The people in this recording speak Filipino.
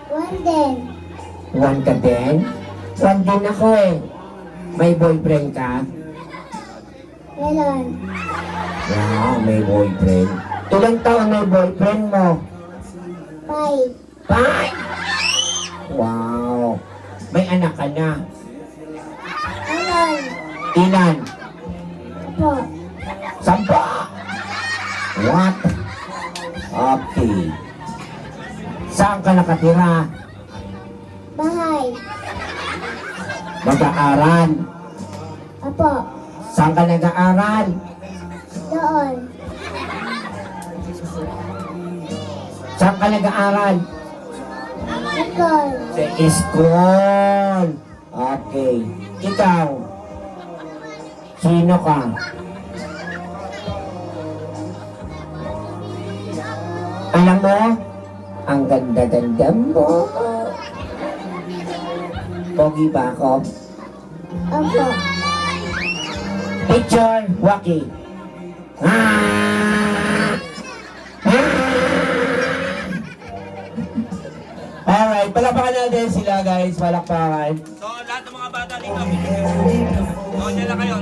One din. One ka din? One din ako eh. May boyfriend ka? Meron. Wow, may boyfriend. Ilang taon may boyfriend mo? Five. Five! Wow. May anak ka na? Meron. Ilan? Apo. 10. What? Okay. Saan ka nakatira? Bahay. Nag-aaral? Apo. Saan ka nag-aaral? Doon. Saan ka nag-aaral? Ikon. Sa school. Okay. Ikaw? Sino ka? Alam mo? Ang ganda-ganda mo. Pogi ba ako? Apo. Picture, Waki. Alright, palakpakan natin sila guys, palakpakan. So, lahat ng mga bata dito, so, dyan lang kayo.